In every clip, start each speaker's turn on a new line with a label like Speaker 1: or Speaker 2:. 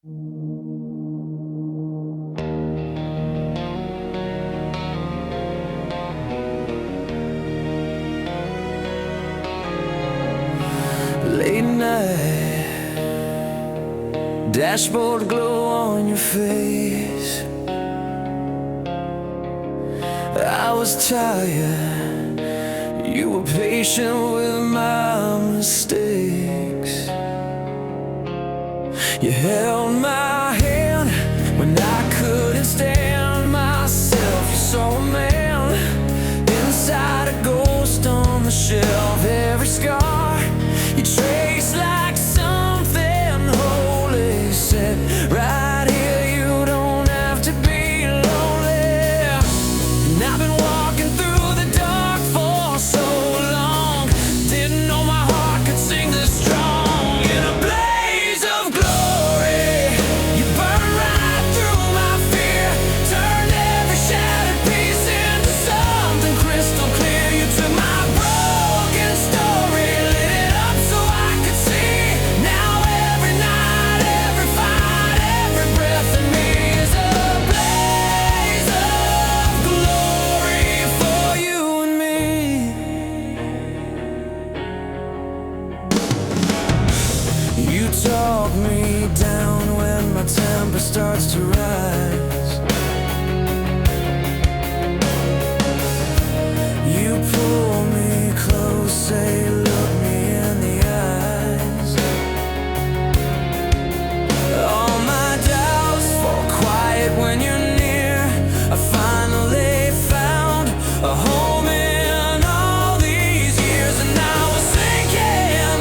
Speaker 1: Late night, dashboard glow on your face. I was tired, you were patient with my mistakes. You held my hand when I couldn't stand myself. You saw a man inside a ghost on the shelf. Every scar you trace like something holy, said right here you don't have to be lonely. And I've been walking through the dark for so long, didn't know my heart could sing this strong. In a blaze of glory, you burned right through my fear, turned every shattered piece into something crystal clear. You took my broken story, lit it up so I could see. Now every night, every fight, every breath in me is a blaze of glory for you and me. You talk me down when my temper starts to rise. You pull me close, say look me in the eyes. All my doubts fall quiet when you're near. I finally found a home in all these years, and I was sinking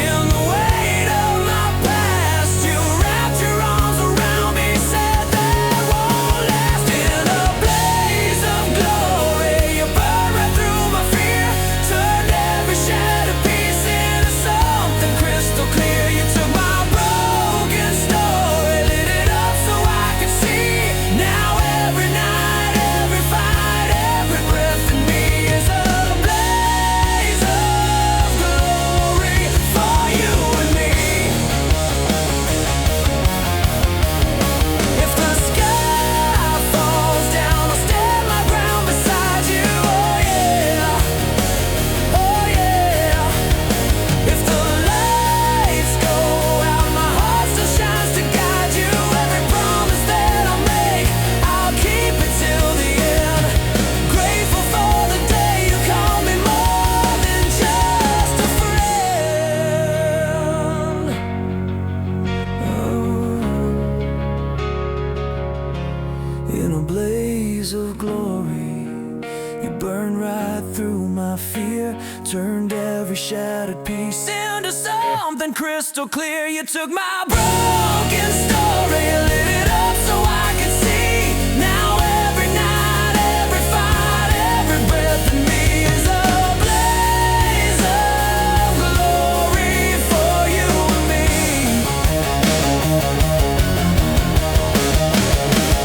Speaker 1: in the weight of my past. You wrapped your arms around me, said that won't last. In a blaze of glory, you burned right through my fear, turned every shattered piece into something crystal clear. You took my broken story, lit it up so I could see. Now every night, every fight, every breath in me is a blaze of glory for you and me. If the sky falls down, I'll stand my ground beside you. Oh yeah, oh yeah. If the lights go out, my heart still shines to guide you. Every promise that I make, I'll keep it till the end. Grateful for the day you call me more than just a friend. In a blaze of glory, you burned right through my fear, turned every shattered piece into something crystal clear. You took my broken story, lit it up so I could see. Now every night, every fight, every breath in me is a blaze of glory for you and me.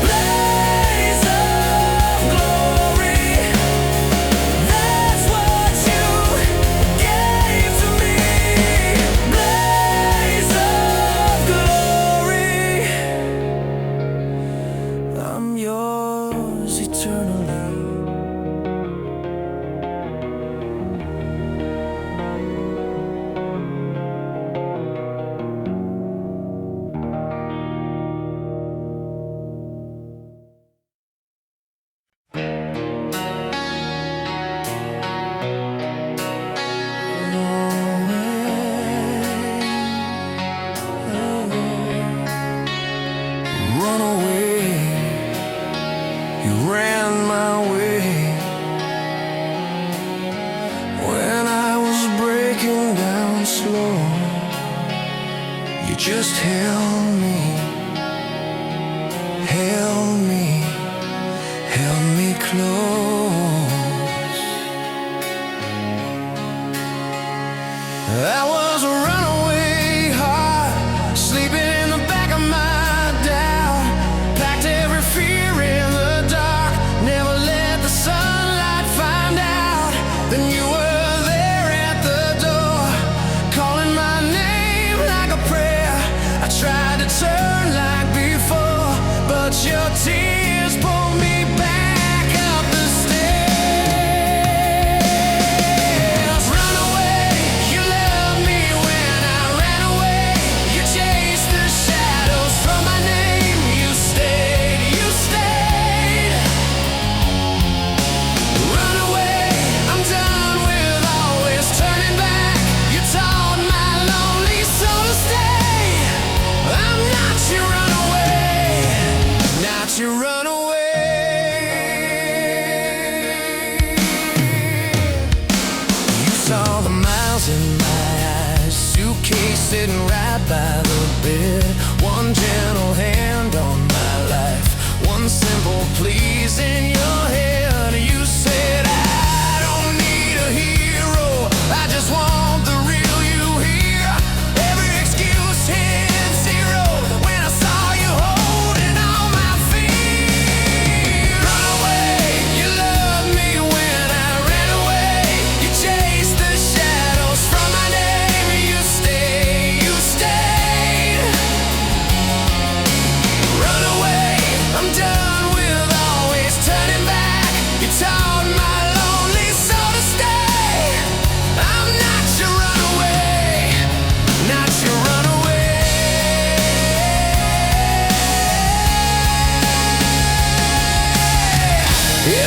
Speaker 1: Blaze of glory, that's what you gave to me. Blaze of glory.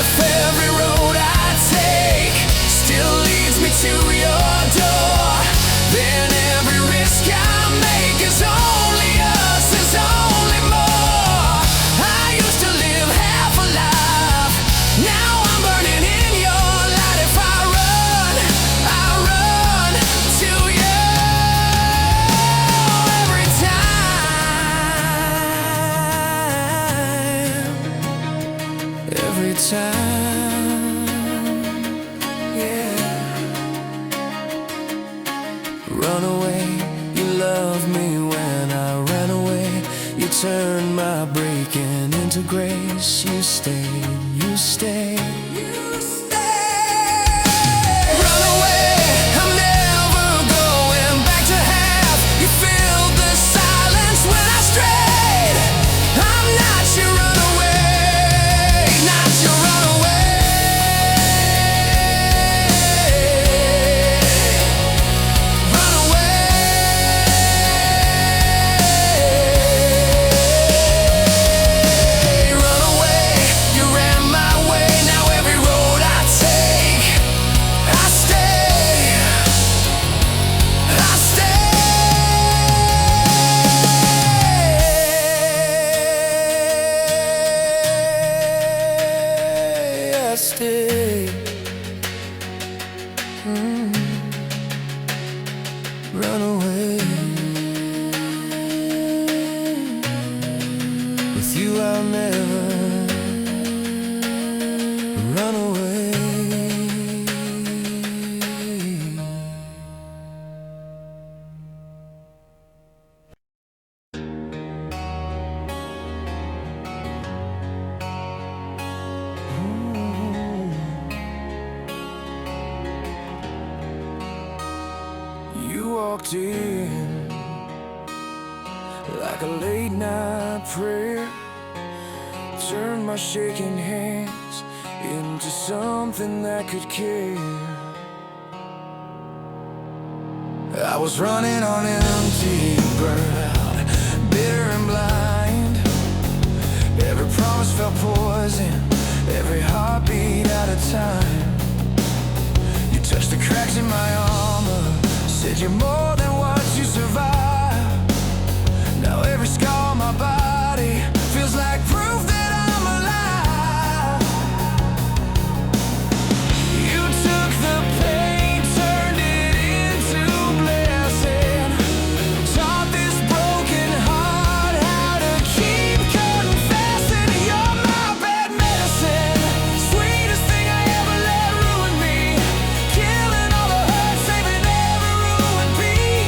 Speaker 1: if every road I take still leads me to your door, then every risk I make is only us, is only more. I used to live half a life, now I'm burning in your light. If I run to you every time, every time, yeah. Run away, you love me when I ran away. You turned my breaking into grace. You stayed, you stayed, you stayed. Run away, I'm never going back to have you filled the silence when I strayed. I'm not your runaway, not your runaway. Run away, run away. You ran my way, now every road I take, I stay, I stay, run away. With you I'll never run away. You walked in like a late night prayer, turned my shaking hands into something that could care. I was running on empty, burned out, bitter and blind. Every promise felt poison, every heartbeat out of time. You touched the cracks in my armor, said you're more than what you survived. Now every scar on my body feels like proof that I'm alive. You took the pain, turned it into blessing, taught this broken heart how to keep confessing. You're my bad medicine, sweetest thing I ever let ruin me, killing all the hurt, saving every ruined piece.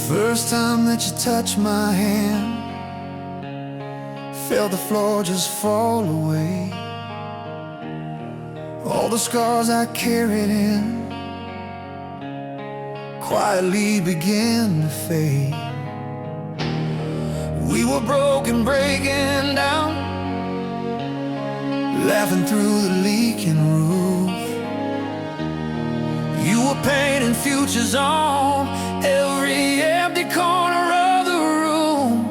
Speaker 1: First time that you touched my hand, felt the floor just fall away. All the scars I carried in quietly began to fade. We were broken, breaking down, laughing through the leaking roof. You were painting futures on every empty corner of the room.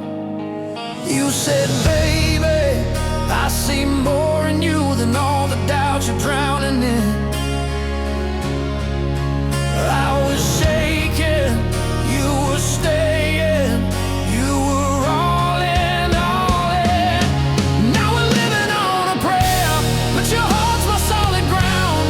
Speaker 1: You said, baby, I see more in you than all the doubts you're drowning in. I was shaking, you were staying, you were all in, all in. Now we're living on a prayer, but your heart's my solid ground.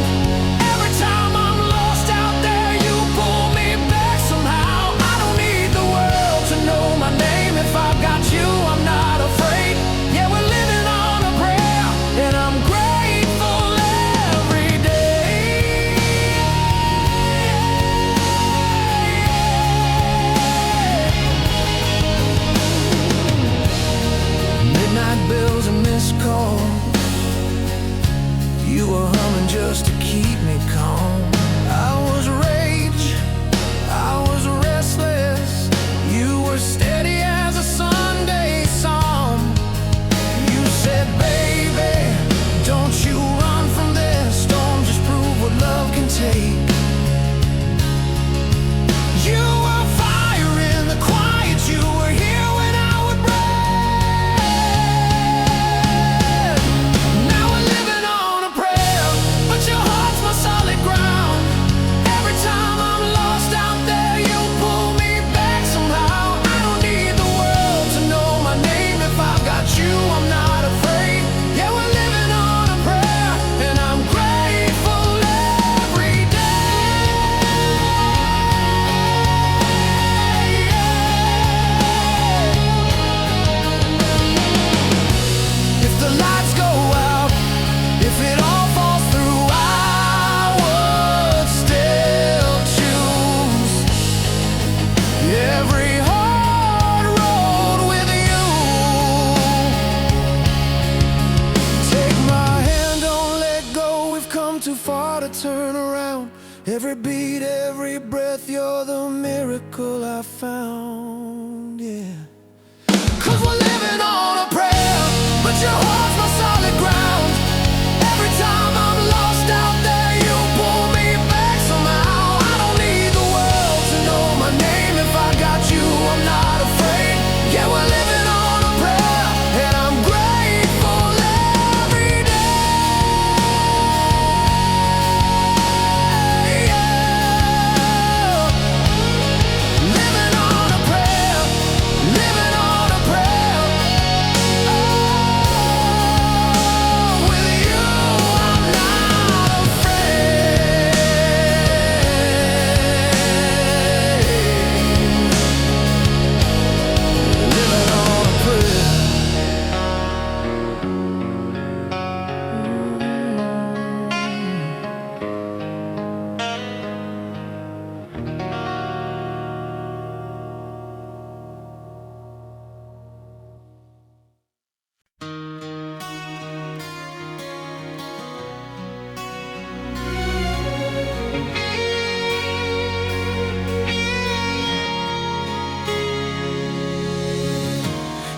Speaker 1: Every time I'm lost out there, you pull me back somehow. I don't need the world to know my name. If I've got you, I'm not afraid. Yeah, we're living on a prayer, and I'm grateful every day. Midnight bells and missed calls, you were humming just to keep me calm. I was rage, I was restless, you were steady as a Sunday song. You said, baby, don't you run from this storm, just prove what love can take. You were fire in the quiet, you were here when I would break. Now we're living on a prayer, but your heart's my solid ground. Every time I'm lost out there, you pull me back somehow. I don't need the world to know my name. If I've got you, I'm not afraid. Yeah, we're living on a prayer, and I'm grateful every day. If the lights go out, if it all falls through, I would still choose every hard road with you. Take my hand, don't let go. We've come too far to turn around. Every beat, every breath, you're the miracle I found. Yeah. 'Cause we're living on a prayer, but your heart's my solid ground. Every time I'm lost out there, you pull me back somehow. I don't need the world to know my name. If I got you, I'm not afraid. Yeah, we're living on a prayer, and I'm grateful every day. Living on a prayer, living on a prayer. With you, I'm not afraid. Living on a prayer.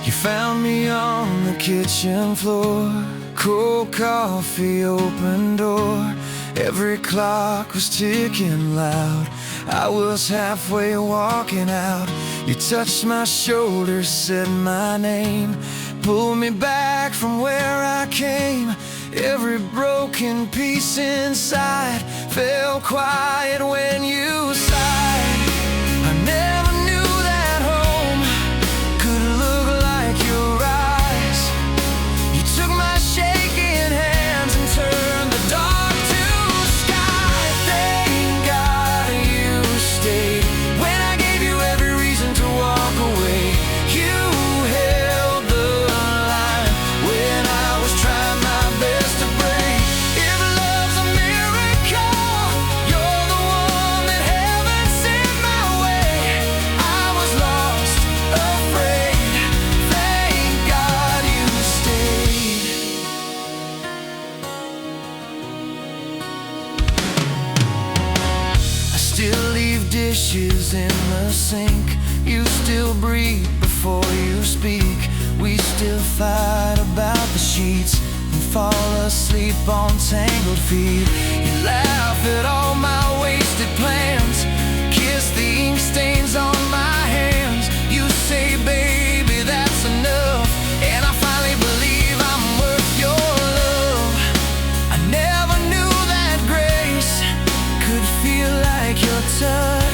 Speaker 1: You found me on the kitchen floor, cold coffee, open door. Every clock was ticking loud. I was halfway walking out. You touched my shoulder, said my name, pulled me back from where I came. Every broken piece inside fell quiet when you sighed. I never knew that home could look like your eyes. You took my shaking hands and turned the dark to sky. Thank God you stayed when I gave you every reason to walk away. You held the line when I was trying my best to break. If love's a miracle, you're the one that heaven dishes in the sink. You still breathe before you speak. We still fight about the sheets and fall asleep on tangled feet. You laugh at all my wasted plans, kiss the ink stains on my hands. You say, baby, that's enough, and I finally believe I'm worth your love. I never knew that grace could feel like your touch.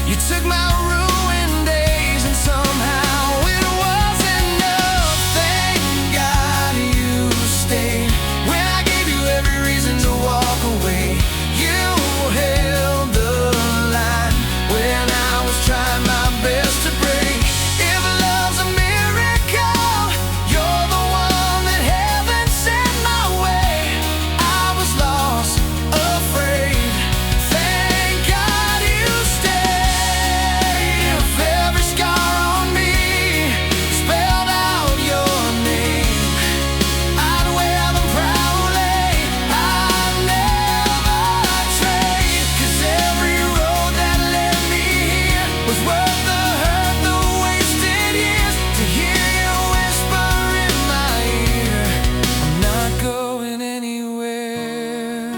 Speaker 1: You took my ruined days and somehow it was enough. Thank God you stayed when I gave you every reason to walk away. You held the line when I was trying my best to break. If love's a miracle, you're the one that heaven sent my way. I was lost, afraid. Thank God you stayed. If every scar on me spelled out your name, I'd wear them proudly. I'd never trade, 'cause every road that led me here was worth the hurt, the wasted years. To hear you whisper in my ear, I'm not going anywhere.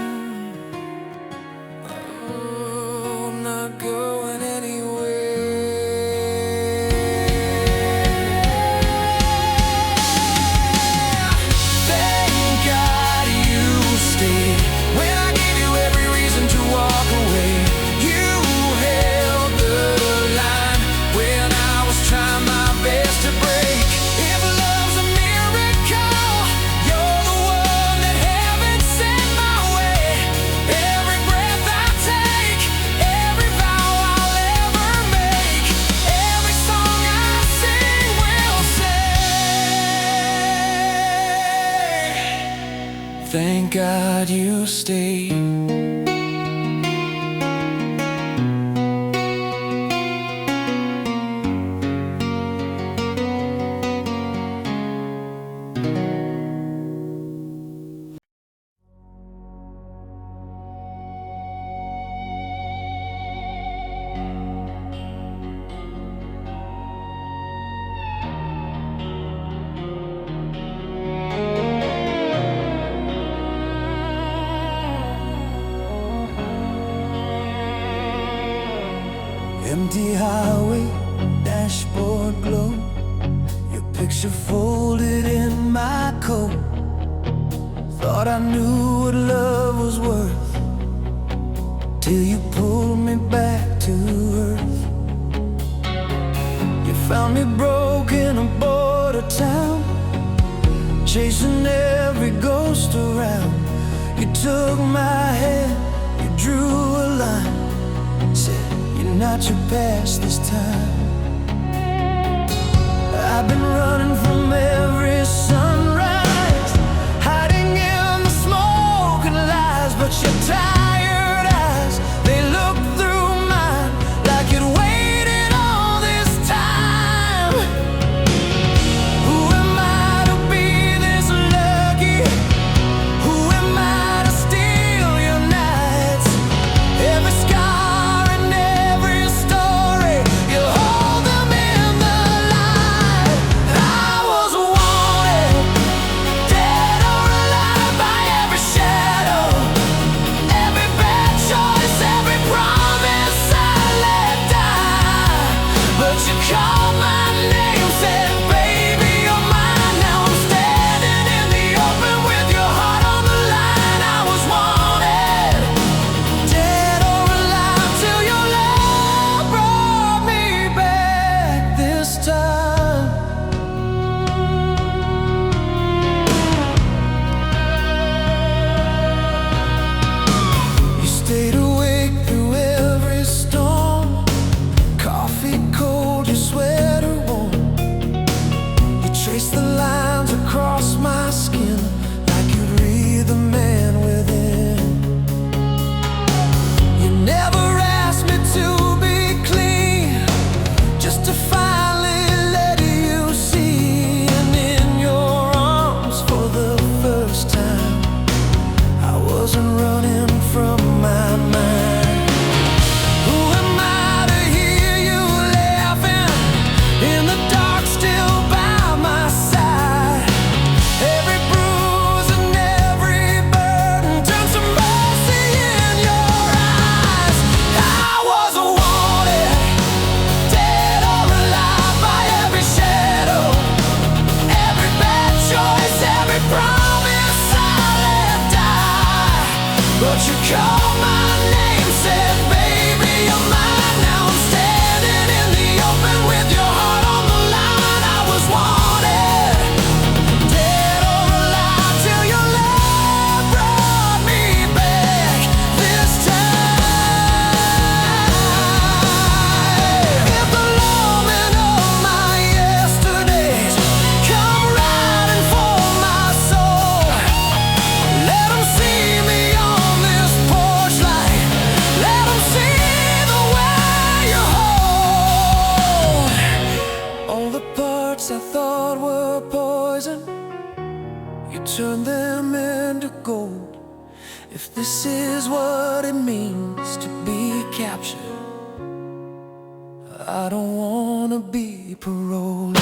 Speaker 1: Oh, I'm not going anywhere. Thank God you stayed when I gave you every reason to walk away. You held the line when I was trying my best to break. If love's a miracle, you're the one that heaven sent my way. Every breath I take, every vow I'll ever make, every song I sing will say, thank God you stayed. Empty highway, dashboard glow, your picture folded in my coat. Thought I knew what love was worth, till you pulled me back to earth. You found me broke in a border town, chasing every ghost around. You took my hand, you drew a line, said, you're not your past this time. I've been running from every sunrise, hiding in the smoke and lies, but your tired eyes, they look through mine like you'd waited all this time. Who am I to be this lucky? Who am I to steal your nights? Every scar and every story, you hold them in the light. I was one This is what it means to be captured. I don't wanna be paroled.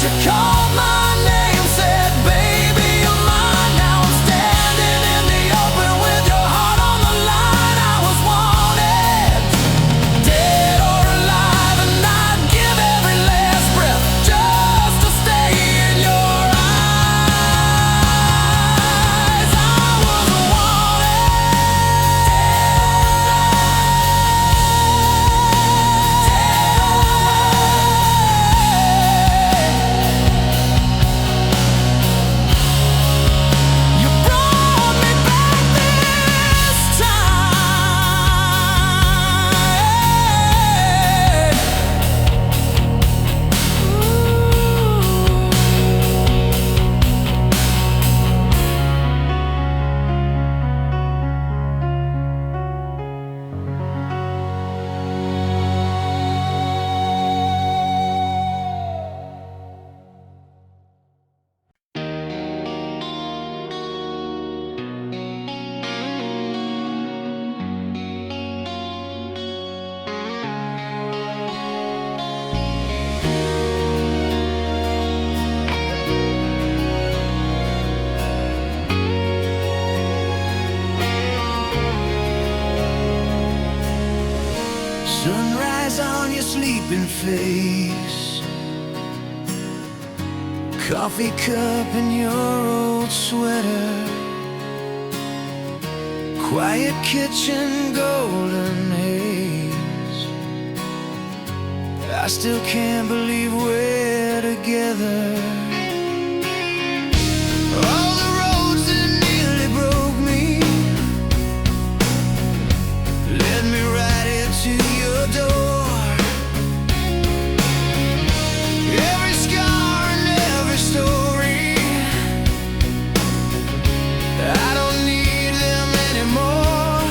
Speaker 1: You called my name, said, baby, you're mine. Now I'm standing in the open with your heart on the line. I was wanted, dead or alive, and I'd give every last breath just to stay in your eyes. I was sunrise on your sleeping face, coffee cup in your old sweater, quiet kitchen, golden haze. I still can't believe we're together. All the roads that nearly broke me led me right into your door. Every scar and every story, I don't need them anymore.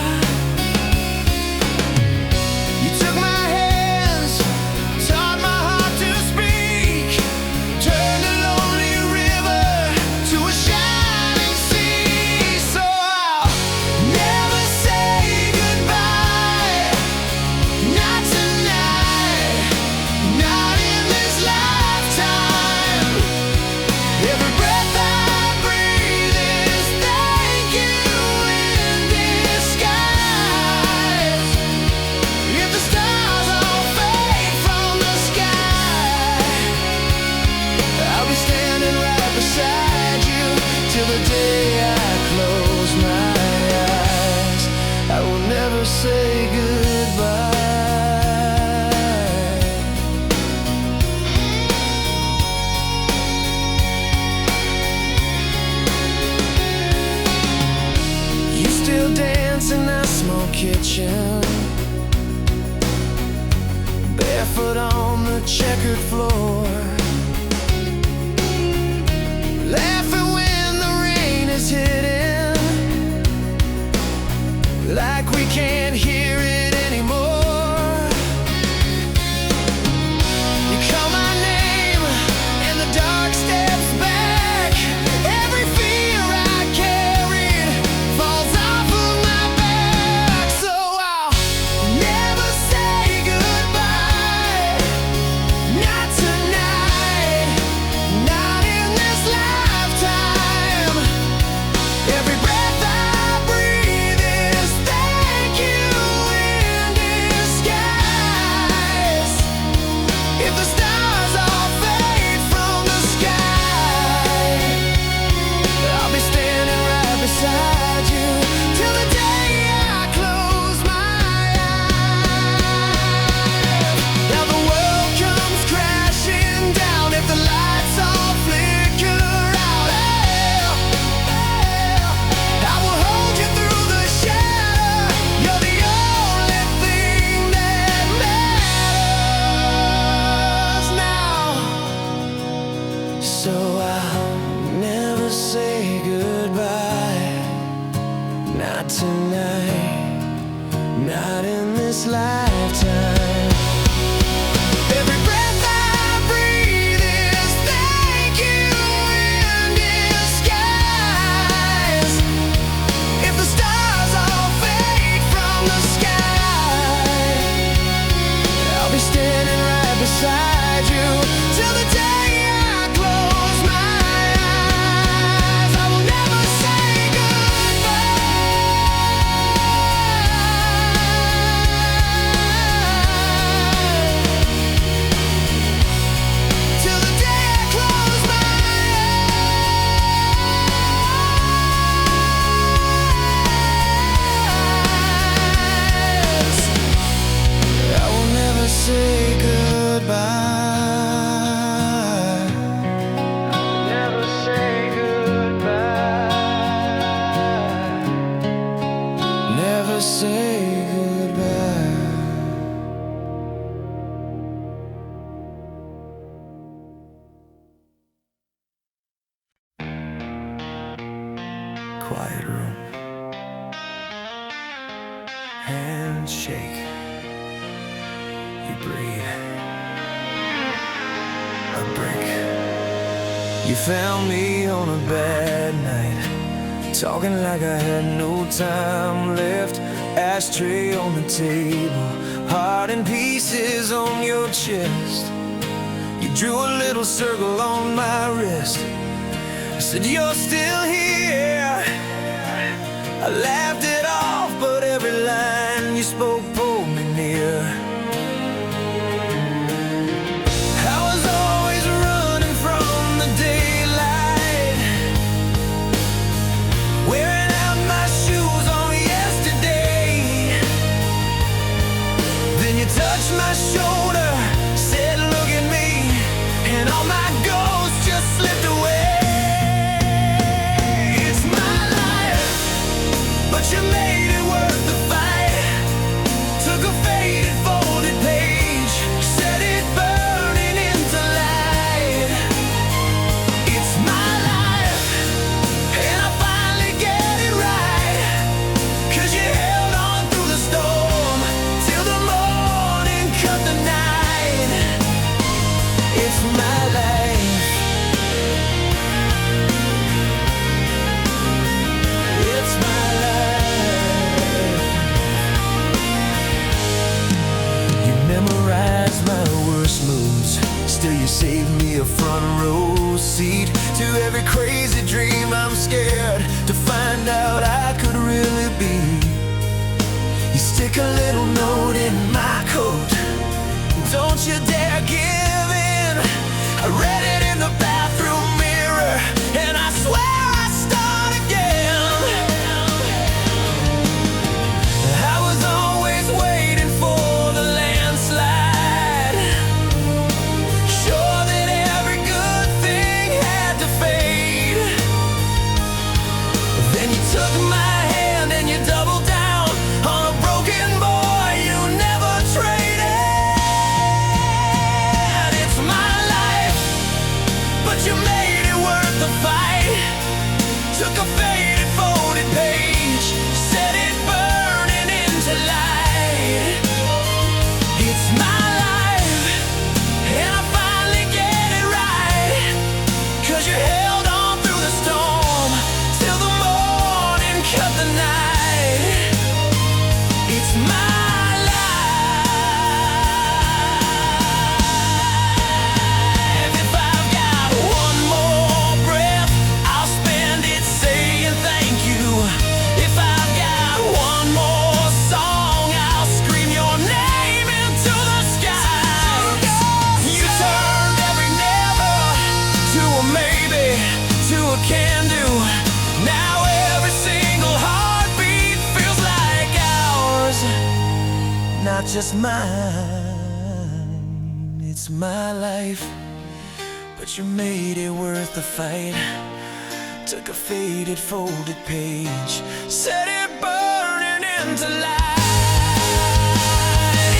Speaker 1: You took my hands, taught my heart to speak, turned a lonely river to a shining sea. So I'll never say goodbye, not tonight, not in this lifetime. Every breath I breathe is thank you in disguise. If the stars all fade from the sky, I'll be standing right beside you till the day I close my eyes. I will never say goodbye. You still dance in that small kitchen, barefoot on the checkered floor, laughing when the rain is hitting, like we can't hear it anymore. You call my name and the dark steps back. Every fear I carried falls off of my back. So I'll never say goodbye, not to this lifetime. Every breath I breathe is thank you in disguise. If the stars all fade from the sky, I'll be standing right beside you till the day I close my eyes. I will never say till the day I close my eyes. I will never say goodbye. Never say goodbye. Never say goodbye. Quiet room. Handshake. You breathe. A break. You found me on a bad night, talking like I had no time left. Ashtray on the table, heart in pieces on your chest. You drew a little circle on my wrist. Said you're still here. I laughed it off, but every line you spoke pulled me near. I was always running from the daylight, wearing out my shoes on yesterday. Then you touched my shoulder, said look at me, and all my ghosts just slipped away. It's my life, but you made it worth the fight. Took a faded folded page, set it burning into light. It's my life, and I finally get it right. 'Cause you held on through the storm till the morning cut the night. It's my life. It's my life. You memorized my worst moves, still you saved me a front row seat to every crazy dream I'm scared to find out I could really be. You stick a little note in my coat, don't you dare give in. I read it in the bathroom mirror, and I swear I start again. I was always waiting for the landslide, sure that every good thing had to fade. Then you took my hand and you doubled down on a broken boy you never traded. It's my life, but you made it worth the fight. Took a faded folded page, set it burning into light. It's my life, and I finally get it right. 'Cause you held on through the storm till the morning cut the night. It's my life. If I've got one more breath, I'll spend it saying thank you. If I've got one more song, I'll scream your name into the sky. You turned every never to a maybe, to a can do. Now every single heartbeat feels like ours, not just mine. It's my life, but you made it worth the fight. Took a faded folded page, set it burning into light.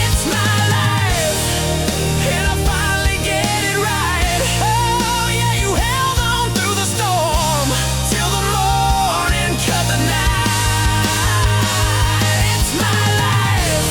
Speaker 1: It's my life, and I finally get it right. Oh yeah, you held on through the storm till the morning cut the night. It's my life,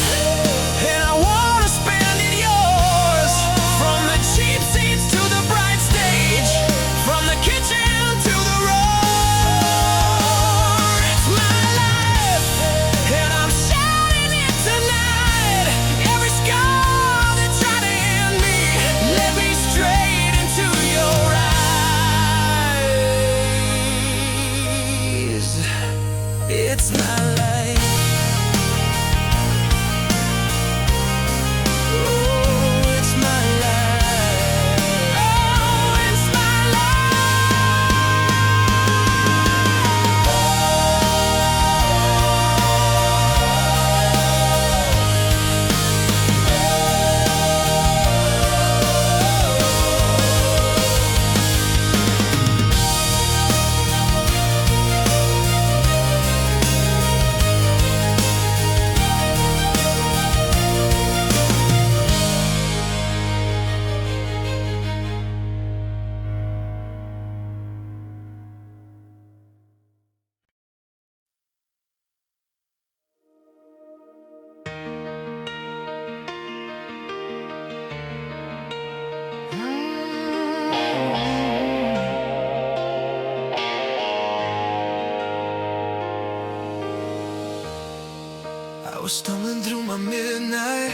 Speaker 1: was stumbling through my midnight,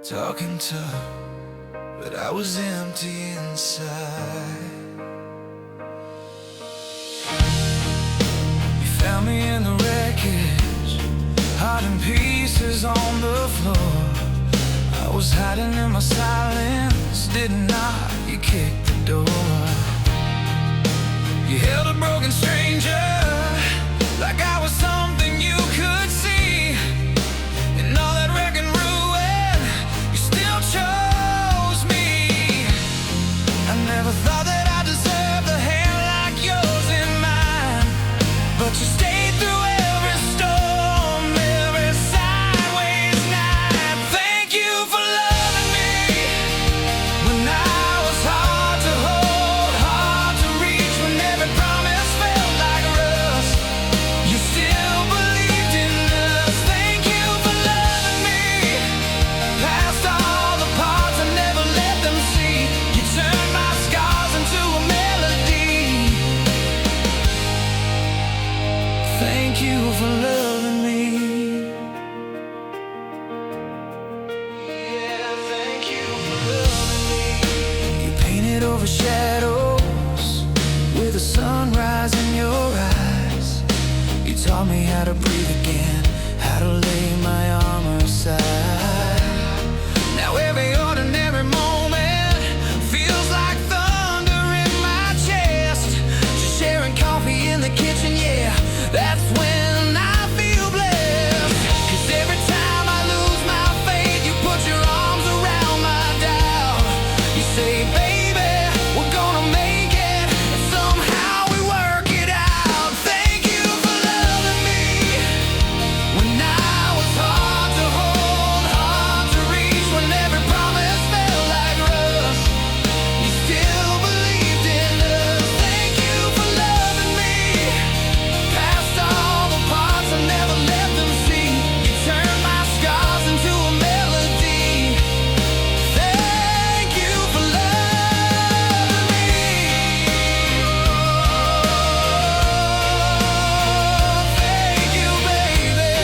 Speaker 1: talking tough, but I was empty inside. You found me in the wreckage, heart in pieces on the floor. I was hiding in my silence, didn't knock, you kicked the door. You held a broken stranger like I was something you could see. And all that wreck and ruin, you still chose me. I never thought that I deserved a hand like yours in mine, but you stayed through every storm, every sideways night. Thank you for loving me when I was hard to hold, hard to reach, when every promise felt like rust. You still believed in us. Thank you for loving me past all the parts I never let them see. You turned my scars into a melody. Thank you for loving me. Yeah, thank you for loving me. You painted over shadows with a sunrise in your eyes. You taught me how to breathe again, how to lay my armor aside. Now every ordinary moment feels like thunder in my chest. Just sharing coffee in the kitchen, yeah, that's when I feel blessed. 'Cause every time I lose my faith, you put your arms around my doubt. You say, baby, we're gonna make it, and somehow we work it out. Thank you for loving me when I was hard to hold, hard to reach, when every promise felt like rust. You still believed in us. Thank you for loving me past all the parts I never let them see. You turned my scars into a melody. Thank you for loving me. Thank you, baby.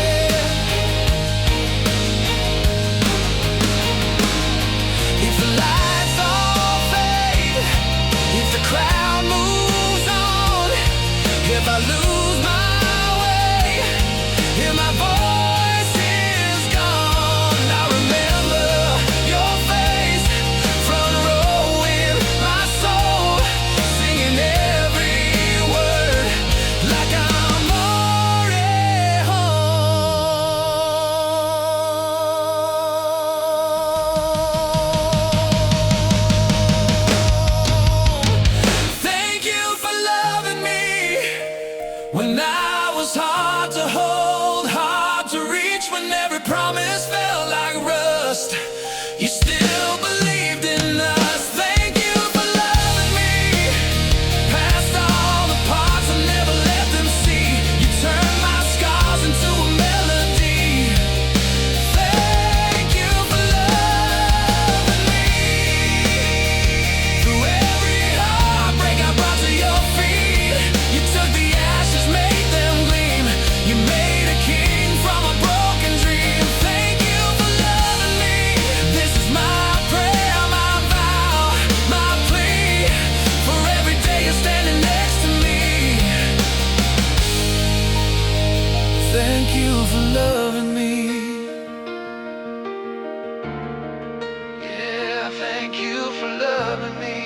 Speaker 1: If the lights all fade, if the crowd moves on, if I lose my way, if my voice is gone, I remember your face, front row in my soul, singing every word like I'm already home. Thank you for loving me when I was hard to hold, hard to reach, when every promise felt like rust. You still believed in us. Thank you for loving me past all the parts I never let them see. You turned my scars into a melody. Thank you for loving me. Through every heartbreak I brought to your feet, you took the ashes, made them gleam. You made a king from a broken dream. Thank you for loving me. This is my prayer, my vow, my plea, for every day you're standing next to me. Thank you for loving me. Yeah, thank you for loving me.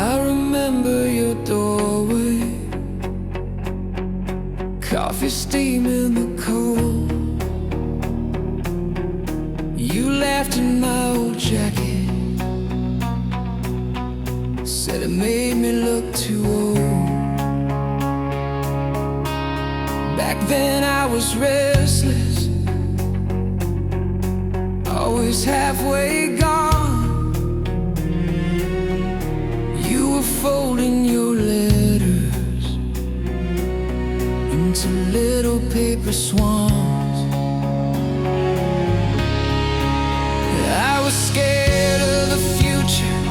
Speaker 1: I remember your doorway, coffee steam in the cold. You laughed in my old jacket, said it made me look too old. hoping I was restless, always halfway gone. You were folding your letters into little paper swans. I was scared of the future.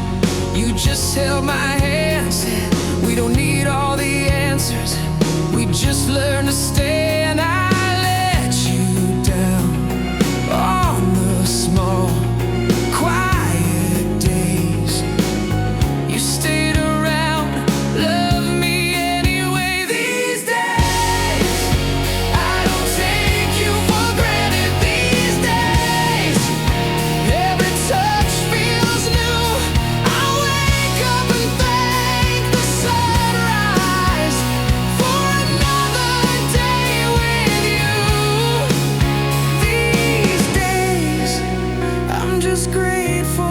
Speaker 1: You just held my hand, said we don't need all the answers, we just learn to stay. And I let you down on the small, quiet days. You stayed around, loved me anyway. These days, I don't take you for granted. These days, every touch feels new. I wake up and thank the sunrise for another day with you. These days, I'm just grateful